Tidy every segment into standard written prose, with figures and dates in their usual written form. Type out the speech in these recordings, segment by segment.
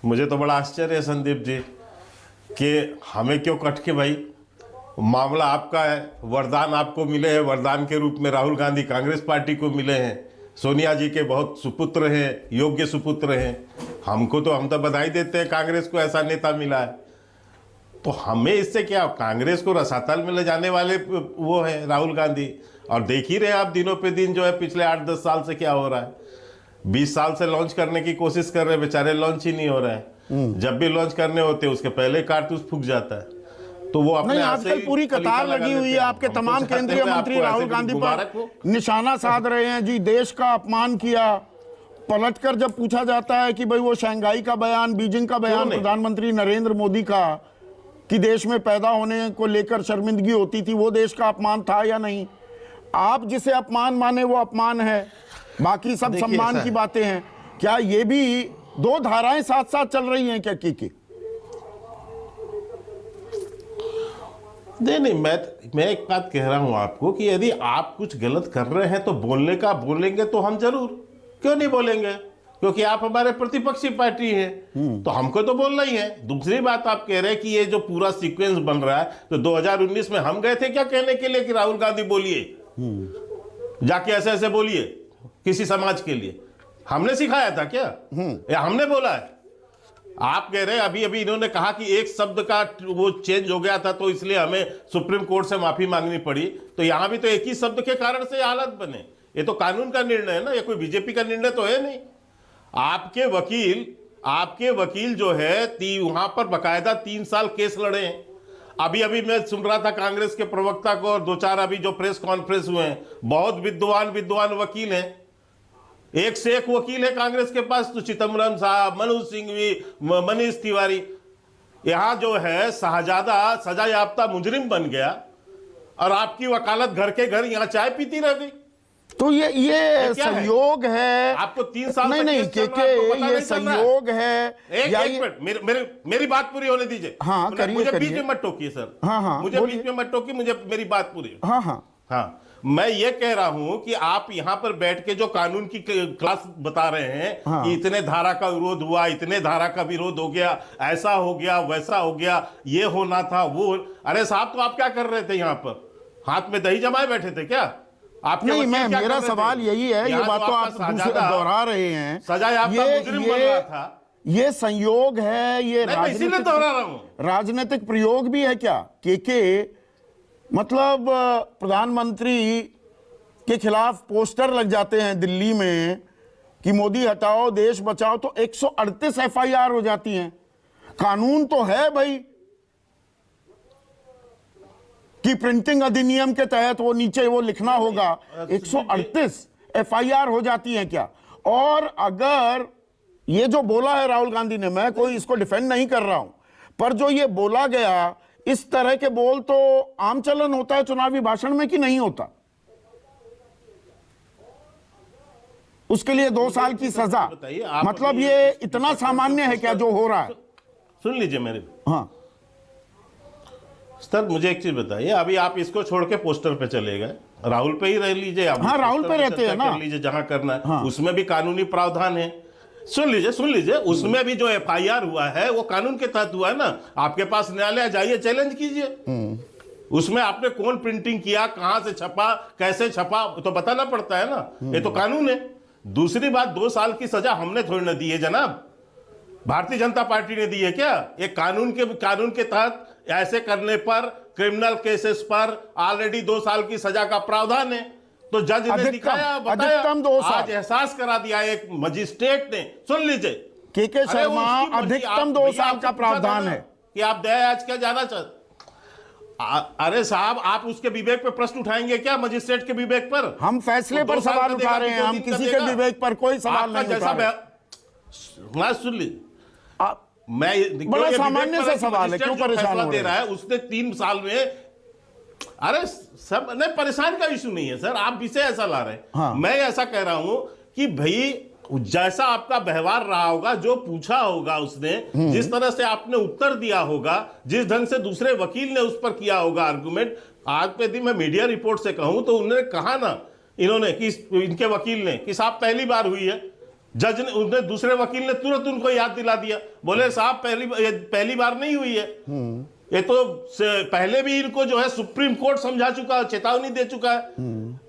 मुझे तो बड़ा आश्चर्य है संदीप जी कि हमें क्यों कट के भाई, मामला आपका है, वरदान आपको मिले हैं, वरदान के रूप में राहुल गांधी कांग्रेस पार्टी को मिले हैं, सोनिया जी के बहुत सुपुत्र हैं, योग्य सुपुत्र हैं। हम तो बधाई देते हैं, कांग्रेस को ऐसा नेता मिला है। तो हमें इससे क्या, कांग्रेस को रसातल में ले जाने वाले वो है राहुल गांधी। और देख ही रहे आप दिनों पे दिन जो है पिछले 8-10 साल से क्या हो रहा है। 20 साल से लॉन्च करने की कोशिश कर रहे हैं, बेचारे लॉन्च ही नहीं हो रहा है। जब भी लॉन्च करने होते उसके पहले कारतूस फूक जाता है। तो वो अपने आजकल पूरी कतार लगी हुई है, आपके तमाम केंद्रीय मंत्री राहुल गांधी पर निशाना साध रहे हैं जी। देश का अपमान किया, पलटकर जब पूछा जाता है कि भाई वो शंघाई का बयान, बीजिंग का बयान प्रधानमंत्री नरेंद्र मोदी का कि देश में पैदा होने को लेकर शर्मिंदगी होती थी, वो देश का अपमान था या नहीं? आप जिसे अपमान माने वो अपमान है, बाकी सब सम्मान की बातें हैं। क्या ये भी दो धाराएं साथ साथ चल रही हैं क्या? की नहीं, मैं एक बात कह रहा हूं आपको कि यदि आप कुछ गलत कर रहे हैं तो बोलेंगे तो हम जरूर, क्यों नहीं बोलेंगे, क्योंकि आप हमारे प्रतिपक्षी पार्टी हैं, तो हमको तो बोलना ही है। दूसरी बात आप कह रहे हैं कि ये जो पूरा सीक्वेंस बन रहा है, तो 2019 में हम गए थे क्या कहने के लिए कि राहुल गांधी बोलिए, जाके ऐसे ऐसे बोलिए किसी समाज के लिए? हमने सिखाया था क्या या हमने बोला है? आप कह रहे हैं अभी इन्होंने कहा कि एक शब्द का वो चेंज हो गया था तो इसलिए हमें सुप्रीम कोर्ट से माफी मांगनी पड़ी। तो यहां भी तो एक ही शब्द के कारण से हालत बने। ये तो कानून का निर्णय है ना, ये कोई बीजेपी का निर्णय तो है नहीं। आपके वकील जो है वहां पर बकायदा 3 साल केस लड़े हैं। अभी मैं सुन रहा था कांग्रेस के प्रवक्ता को, और 2-4 अभी जो प्रेस कॉन्फ्रेंस हुए हैं, बहुत विद्वान वकील हैं, एक से एक वकील है कांग्रेस के पास। तो चिदम्बरम साहब, मनोज सिंघवी, मनीष तिवारी, यहां जो है शहजादा सजा याफ्ता मुजरिम बन गया और आपकी वकालत घर के घर यहां चाय पीती रह गई। तो ये संयोग है आपको 3 साल नहीं ये संयोग है। एक मिनट मेरी बात पूरी होने दीजिए। हाँ, मुझे बीच में मत टोकिए सर। हाँ, मुझे बीच में मत टोकिए, मुझे मेरी बात पूरी। हाँ, मैं ये कह रहा हूं कि आप यहां पर बैठ के जो कानून की क्लास बता रहे हैं कि इतने धारा का विरोध हुआ, इतने धारा का विरोध हो गया, ऐसा हो गया, वैसा हो गया, ये होना था, वो। अरे साहब, तो आप क्या कर रहे थे यहां पर? हाथ में दही जमाए बैठे थे क्या? नहीं, मेरा सवाल यही है, ये बात तो आप दोहरा रहे हैं, सजा याफ्ता मुजरिम बन रहा था। ये संयोग है, ये इसीलिए दोहरा रहा हूं, राजनीतिक प्रयोग भी है क्या? के मतलब प्रधानमंत्री के खिलाफ पोस्टर लग जाते हैं दिल्ली में कि मोदी हटाओ देश बचाओ, तो 138 FIR हो जाती हैं। कानून तो है भाई कि प्रिंटिंग अधिनियम के तहत वो नीचे वो लिखना होगा। 138 FIR हो जाती हैं क्या? और अगर ये जो बोला है राहुल गांधी ने, मैं कोई इसको डिफेंड नहीं कर रहा हूं, पर जो ये बोला गया, इस तरह के बोल तो आम चलन होता है चुनावी भाषण में कि नहीं होता? उसके लिए 2 साल की सजा, मतलब ये इतना सामान्य है क्या जो हो रहा है? सुन लीजिए मेरे। हाँ सर, मुझे एक चीज बताइए, अभी आप इसको छोड़ के पोस्टर पे चले गए, राहुल पे ही रह लीजिए। हाँ, राहुल पे रहते हैं ना, कर लीजिए जहां करना है। उसमें भी कानूनी प्रावधान है। सुन लीजिए, उसमें भी जो FIR हुआ है वो कानून के तहत हुआ है ना। आपके पास न्यायालय, जाइए चैलेंज कीजिए। उसमें आपने कौन प्रिंटिंग किया, कहां से छपा, कैसे छपा, तो बताना पड़ता है ना। ये तो कानून है। दूसरी बात, 2 साल की सजा हमने थोड़ी ना दी है जनाब, भारतीय जनता पार्टी ने दी है क्या? ये कानून के तहत ऐसे करने पर, क्रिमिनल केसेस पर ऑलरेडी 2 साल की सजा का प्रावधान है। तो जज ने दिखाया, बताया, आज एहसास करा दिया एक मजिस्ट्रेट ने। सुन लीजिए के शर्मा, अधिकतम 2 साल का प्रावधान है कि आप दया आज क्या जाना चाहते? अरे साहब, आप उसके विवेक पर प्रश्न उठाएंगे क्या? मजिस्ट्रेट के विवेक पर? हम फैसले पर सवाल उठा रहे हैं, हम किसी के विवेक पर कोई सवाल नहीं उठा रहे। सुन लीजिए, मैं बड़ा सामान्य सा सवाल है, क्यों परेशान दे रहा है? उसने 3 साल में, अरे सब नहीं, परेशान का इशू नहीं है सर, आप विषय ऐसा ला रहे हैं। हाँ। मैं ऐसा कह रहा हूं कि भाई जैसा आपका व्यवहार रहा होगा, जो पूछा होगा उसने, जिस तरह से आपने उत्तर दिया होगा, जिस ढंग से दूसरे वकील ने उस पर किया होगा आर्गुमेंट। आज पे दिन मैं मीडिया रिपोर्ट से कहूं तो उन्होंने कहा ना, इन्होंने कि इनके वकील ने कि साहब पहली बार हुई है, जज ने, उसने दूसरे वकील ने तुरंत उनको याद दिला दिया, बोले साहब पहली बार नहीं हुई है, ये तो पहले भी इनको जो है सुप्रीम कोर्ट समझा चुका है, चेतावनी दे चुका है,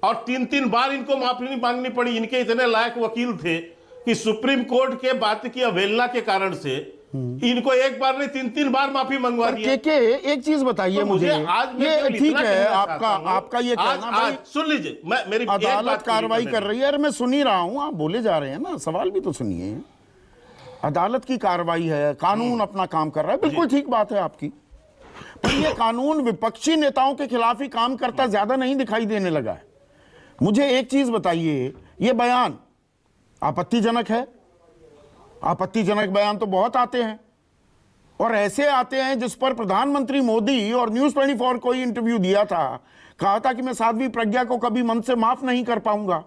और 3 बार इनको माफी नहीं मांगनी पड़ी। इनके इतने लायक वकील थे कि सुप्रीम कोर्ट के बात की अवहेलना के कारण से इनको एक बार नहीं 3 बार माफी मंगवा दी। एक चीज बताइए तो मुझे, आज ये ठीक है आपका ये कहना, आज सुन लीजिए, मेरी अदालत कार्रवाई कर रही है, अरे मैं सुन ही रहा हूं, आप बोले जा रहे हैं ना, सवाल भी तो सुनिए। अदालत की कार्रवाई है, कानून अपना काम कर रहा है, बिल्कुल ठीक बात है आपकी, पर ये कानून विपक्षी नेताओं के खिलाफ ही काम करता ज्यादा नहीं दिखाई देने लगा है। मुझे एक चीज बताइए, ये बयान आपत्तिजनक है, आपत्तिजनक बयान तो बहुत आते हैं, और ऐसे आते हैं जिस पर प्रधानमंत्री मोदी और न्यूज़ 24 को ही इंटरव्यू दिया था, कहा था कि मैं साध्वी प्रज्ञा को कभी मन से माफ नहीं कर पाऊंगा,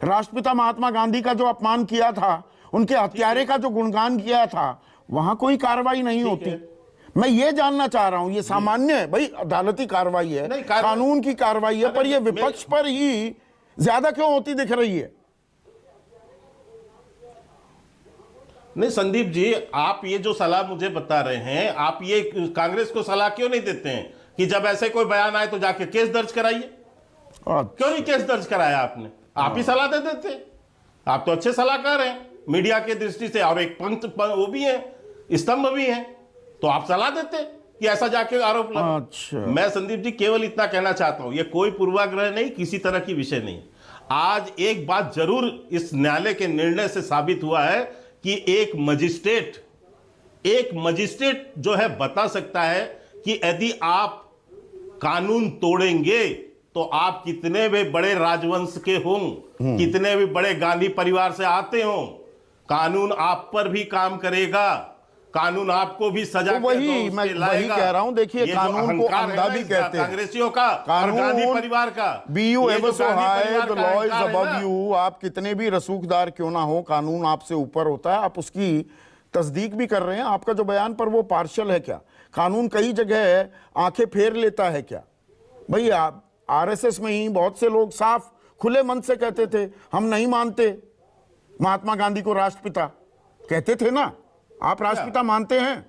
राष्ट्रपिता महात्मा गांधी का जो अपमान किया था, उनके हत्यारे का जो गुणगान किया था, वहां कोई कार्रवाई नहीं होती। मैं ये जानना चाह रहा हूं, ये सामान्य है भाई, अदालती कार्रवाई है, कानून की कार्रवाई है, पर ये विपक्ष पर ही ज्यादा क्यों होती दिख रही है? नहीं संदीप जी, आप ये जो सलाह मुझे बता रहे हैं, आप ये कांग्रेस को सलाह क्यों नहीं देते हैं कि जब ऐसे कोई बयान आए तो जाके केस दर्ज कराइए? क्यों नहीं केस दर्ज कराया आपने? आप ही सलाह दे देते। आप तो अच्छे सलाहकार हैं मीडिया के दृष्टि से, और एक पंथ वो भी है, स्तंभ भी है, तो आप सलाह देते कि ऐसा जाके आरोप लगा। अच्छा। मैं संदीप जी केवल इतना कहना चाहता हूं, ये कोई पूर्वाग्रह नहीं, किसी तरह की विषय नहीं। आज एक बात जरूर इस न्यायालय के निर्णय से साबित हुआ है कि एक मजिस्ट्रेट जो है बता सकता है कि यदि आप कानून तोड़ेंगे तो आप कितने भी बड़े राजवंश के हों, कितने भी बड़े गांधी परिवार से आते हों, कानून आप पर भी काम करेगा, कानून आपको भी सजा तो वही मैं वही कह रहा हूं। देखिए, कानून को अंधा भी कहते हैं, कांग्रेसियों का और गांधी परिवार का। Be you ever so high, the law is above you. आप कितने भी रसूखदार क्यों ना हो, कानून आपसे ऊपर होता है। आप उसकी तस्दीक भी कर रहे हैं। आपका जो बयान पर वो पार्शियल है क्या? कानून कई जगह आंखें फेर लेता है क्या? भाई आप आरएसएस में ही बहुत से लोग साफ खुले मन से कहते थे हम नहीं मानते महात्मा गांधी को राष्ट्रपिता, कहते थे ना। आप राष्ट्रपिता मानते हैं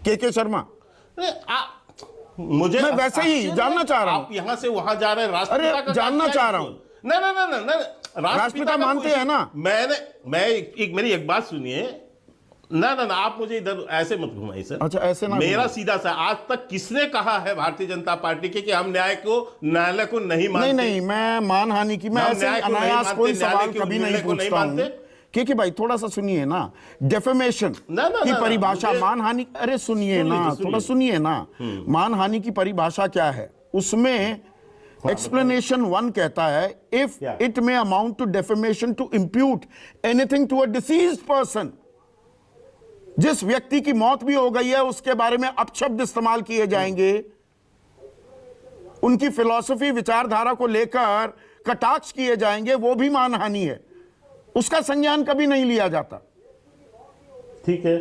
के शर्मा? मुझे मैं वैसे ही जानना चाह रहा हूं। आप यहां से वहां जा रहे हैं, राष्ट्रपिता का जानना चाह रहा हूं। नहीं, राष्ट्रपिता मानते हैं ना? मेरी एक बात सुनिए ना, आप मुझे इधर ऐसे मत घुमाइए सर। अच्छा, ऐसे ना। मेरा सीधा सा, आज तक किसने कहा है भारतीय जनता पार्टी के कि हम न्यायालय को नहीं मानते? नहीं, मैं मानहानि की, मैं ऐसे अनायास कोई सवाल कभी नहीं पूछता हूं। क्योंकि भाई थोड़ा सा सुनिए ना, डेफेमेशन की परिभाषा, मानहानि, अरे सुनिए ना, थोड़ा सुनिए ना, मानहानि की परिभाषा क्या है? उसमें एक्सप्लेनेशन 1 कहता है, if it may amount to defamation to impute anything to a deceased person, जिस व्यक्ति की मौत भी हो गई है उसके बारे में अपशब्द इस्तेमाल किए जाएंगे, उनकी फिलॉसफी विचारधारा को लेकर कटाक्ष किए जाएंगे, वो भी मानहानि है। उसका संज्ञान कभी नहीं लिया जाता। ठीक है।